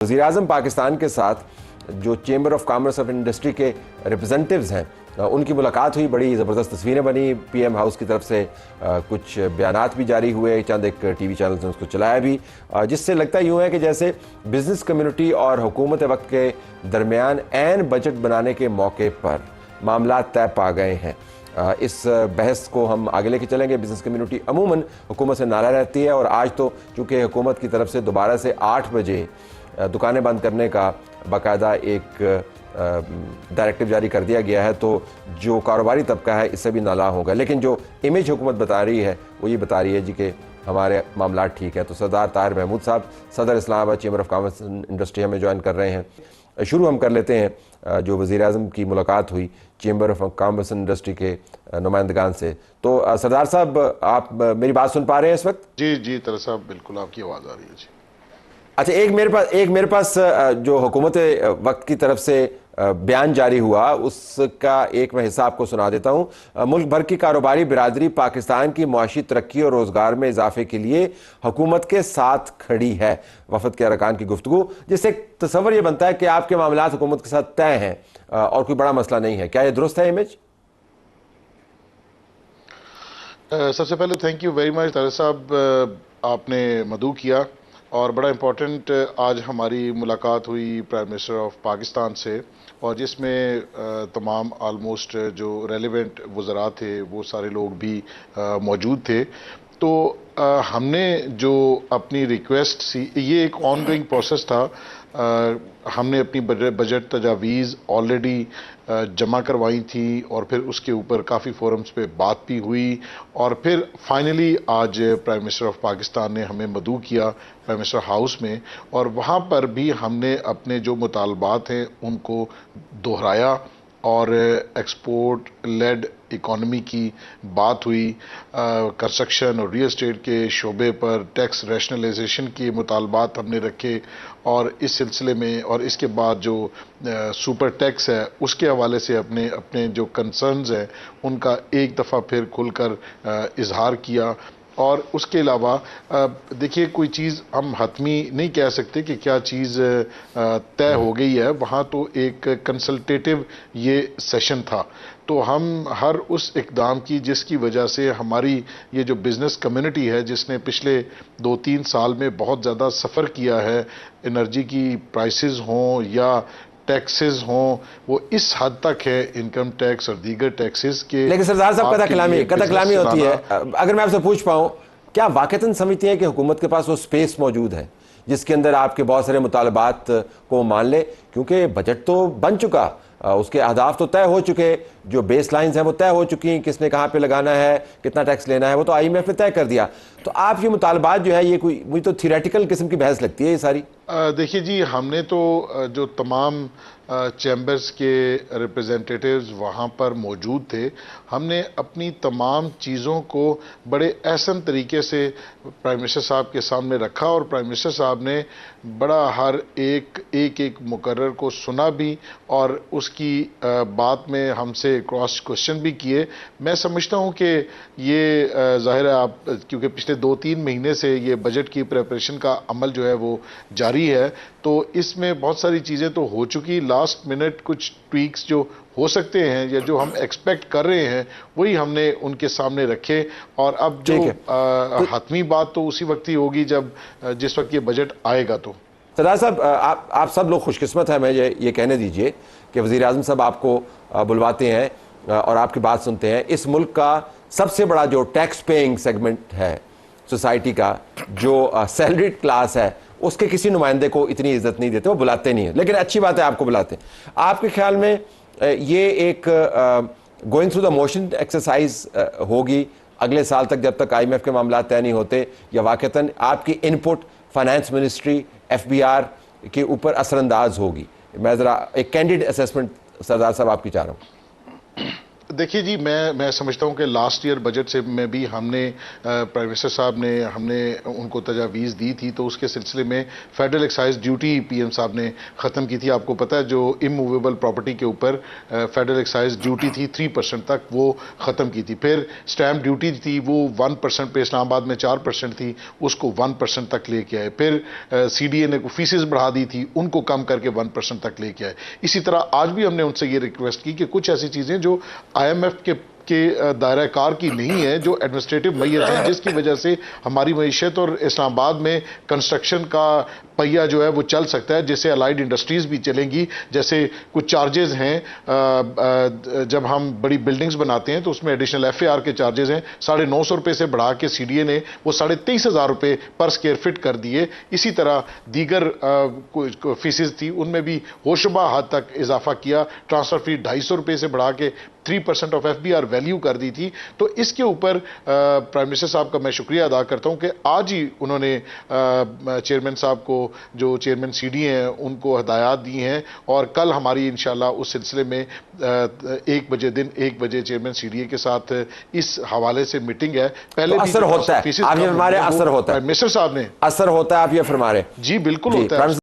वज़ीर-ए-आज़म पाकिस्तान के साथ जो chamber of commerce of industry के रिप्रेजेंटेटिव्स हैं उनकी मुलाकात हुई। बड़ी ज़बरदस्त तस्वीरें बनी। पीएम हाउस की तरफ से कुछ बयानात भी जारी हुए, चंद एक टीवी चैनल्स ने उसको चलाया भी, जिससे लगता यूँ है कि जैसे बिज़नेस कम्युनिटी और हुकूमत वक्त के दरमियान ऐन बजट बनाने के मौके पर मामला तय पा गए हैं। इस बहस को हम आगे लेके चलेंगे। बिज़नेस कम्युनिटी अमूमन हुकूमत से नाराज़ रहती है और आज तो चूँकि हुकूमत की तरफ से दोबारा से 8 बजे दुकानें बंद करने का बाकायदा एक डायरेक्टिव जारी कर दिया गया है, तो जो कारोबारी तबका है इससे भी नाला होगा। लेकिन जो इमेज हुकूमत बता रही है वो ये बता रही है जी कि हमारे मामला ठीक है। तो सरदार ताहिर महमूद साहब, सदर Islamabad chamber of commerce industry, हमें ज्वाइन कर रहे हैं। शुरू हम कर लेते हैं जो वज़ीर-ए-आज़म की मुलाकात हुई चेंबर ऑफ कॉमर्स इंडस्ट्री के नुमाइंदगान से। तो सरदार साहब, आप मेरी बात सुन पा रहे हैं इस वक्त? जी जी तरह साहब, बिल्कुल आपकी आवाज़ आ रही है जी। अच्छा, एक मेरे पास जो हुकूमत वक्त की तरफ से बयान जारी हुआ उसका एक मैं हिस्सा आपको सुना देता हूँ। मुल्क भर की कारोबारी बिरादरी पाकिस्तान की मुआशी तरक्की और रोज़गार में इजाफे के लिए हुकूमत के साथ खड़ी है। वफद के अरकान की गुफ्तगू, जिससे तसव्वुर ये बनता है कि आपके मामलात हुकूमत के साथ तय हैं और कोई बड़ा मसला नहीं है। क्या ये दुरुस्त है इमेज? सबसे पहले thank you very much Tariq साहब, आपने मदऊ किया और बड़ा इम्पोर्टेंट आज हमारी मुलाकात हुई प्राइम मिनिस्टर ऑफ पाकिस्तान से, और जिसमें तमाम आलमोस्ट जो रेलिवेंट वज़रा थे वो सारे लोग भी मौजूद थे। तो हमने जो अपनी रिक्वेस्ट सी, ये एक ऑनगोइंग प्रोसेस था। हमने अपनी बजट तजावीज़ ऑलरेडी जमा करवाई थी और फिर उसके ऊपर काफ़ी फोरम्स पे बात भी हुई, और फिर फाइनली आज प्राइम मिनिस्टर ऑफ पाकिस्तान ने हमें मदऊ किया प्राइम मिनिस्टर हाउस में, और वहाँ पर भी हमने अपने जो मुतालबात हैं उनको दोहराया और एक्सपोर्ट लेड इकॉनमी की बात हुई। कंस्ट्रक्शन और रियल एस्टेट के शोबे पर टैक्स रैशनलाइजेशन के मुतालबात हमने रखे, और इस सिलसिले में और इसके बाद जो सुपर टैक्स है उसके हवाले से अपने अपने जो कंसर्न्स हैं उनका एक दफ़ा फिर खुलकर इजहार किया। और उसके अलावा देखिए, कोई चीज़ हम हतमी नहीं कह सकते कि क्या चीज़ तय हो गई है। वहाँ तो एक कंसल्टेटिव ये सेशन था, तो हम हर उस इकदाम की जिसकी वजह से हमारी ये जो बिज़नेस कम्युनिटी है जिसने पिछले 2-3 साल में बहुत ज़्यादा सफ़र किया है, एनर्जी की प्राइसेस हों या टैक्सेस हों, वो इस हद तक है, इनकम टैक्स और दीगर टैक्सेस के। लेकिन सरदार साहब, कतकलामी होती है। अगर मैं आपसे पूछ पाऊँ, क्या वाकईतन समझती है कि हुकूमत के पास वो स्पेस मौजूद है जिसके अंदर आपके बहुत सारे मुतालबात को मान ले? क्योंकि बजट तो बन चुका, उसके अहदाफ तो तय हो चुके, जो बेस लाइन्स हैं वो तय हो चुकी, किसने कहाँ पे लगाना है, कितना टैक्स लेना है, वो तो IMF ने तय कर दिया। तो आप ये मुतालबात जो है, ये कोई मुझे तो थियरेटिकल किस्म की बहस लगती है ये सारी। देखिए जी, हमने तो जो तमाम चैम्बर्स के रिप्रेजेंटेटिव्स वहाँ पर मौजूद थे, हमने अपनी तमाम चीज़ों को बड़े अहसन तरीके से प्राइम मिनिस्टर साहब के सामने रखा, और प्राइम मिनिस्टर साहब ने बड़ा हर एक मुकर्रर को सुना भी, और उसकी बात में हमसे क्रॉस क्वेश्चन भी किए। मैं समझता हूँ कि ये ज़ाहिर है, आप क्योंकि पिछले 2-3 महीने से ये बजट की प्रिपरेशन का अमल जो है वो जारी है, तो इसमें बहुत सारी चीज़ें तो हो चुकी। लास्ट मिनट कुछ ट्वीक्स जो हो सकते हैं या जो हम एक्सपेक्ट कर रहे हैं वही हमने उनके सामने रखे, और अब जो हतमी बात तो उसी वक्त ही होगी जब जिस वक्त ये बजट आएगा। तो सरदार साहब, आप सब लोग खुशकिस्मत हैं। मैं ये कहने दीजिए कि वज़ीर-ए-आज़म साहब आपको बुलवाते हैं और आपकी बात सुनते हैं। इस मुल्क का सबसे बड़ा जो टैक्स पेइंग सेगमेंट है सोसाइटी का, जो सैलरीड क्लास है, उसके किसी नुमाइंदे को इतनी इज्जत नहीं देते, वो बुलाते नहीं है। लेकिन अच्छी बात है आपको बुलाते हैं। आपके ख्याल में ये एक going through the motion exercise होगी अगले साल तक, जब तक IMF के मामला तय नहीं होते, या वाकईतन आपकी इनपुट फाइनेंस मिनिस्ट्री FBR के ऊपर असरअंदाज होगी? मैं ज़रा एक कैंडिड असेसमेंट सरदार साहब आपकी चाह रहा हूँ। देखिए जी, मैं समझता हूं कि लास्ट ईयर बजट से में भी हमने प्राइम मिनिस्टर साहब ने हमने उनको तजावीज़ दी थी, तो उसके सिलसिले में फेडरल एक्साइज ड्यूटी पीएम साहब ने ख़त्म की थी। आपको पता है, जो इमूवेबल प्रॉपर्टी के ऊपर फेडरल एक्साइज ड्यूटी थी 3% तक, वो ख़त्म की थी। फिर स्टैम्प ड्यूटी थी, वो 1% पे इस्लामाबाद में 4% थी, उसको 1% तक लेके आए। फिर CDA ने फीसेस बढ़ा दी थी, उनको कम करके 1% तक लेके आए। इसी तरह आज भी हमने उनसे ये रिक्वेस्ट की कि कुछ ऐसी चीज़ें जो IMF के दायरा कार की नहीं है, जो एडमिनिस्ट्रेटिव मैयत है, जिसकी वजह से हमारी मईशत और इस्लामाबाद में कंस्ट्रक्शन का पहिया जो है वो चल सकता है, जैसे अलाइड इंडस्ट्रीज भी चलेंगी। जैसे कुछ चार्जेस हैं, जब हम बड़ी बिल्डिंग्स बनाते हैं तो उसमें एडिशनल FAR के चार्जेस हैं, 950 रुपये से बढ़ा के CDA ने वो 23,500 रुपये पर स्क्वायर फीट कर दिए। इसी तरह दीगर फीसेस थी, उनमें भी होशरुबा हद तक इजाफा किया। ट्रांसफर फी 250 रुपये से बढ़ा के 3% ऑफ FBR वैल्यू कर दी थी। तो इसके ऊपर प्राइम मिनिस्टर साहब का मैं शुक्रिया अदा करता हूं कि आज ही उन्होंने चेयरमैन साहब को, जो चेयरमैन CDA हैं, उनको हदायत दी हैं, और कल हमारी इंशाल्लाह उस सिलसिले में 1 बजे चेयरमैन CDA के साथ इस हवाले से मीटिंग है। पहले तो असर होता है, आप ये हमारे असर होता है, प्राइम मिनिस्टर साहब ने असर होता है, आप ये फरमा रहे? जी बिल्कुल होता है।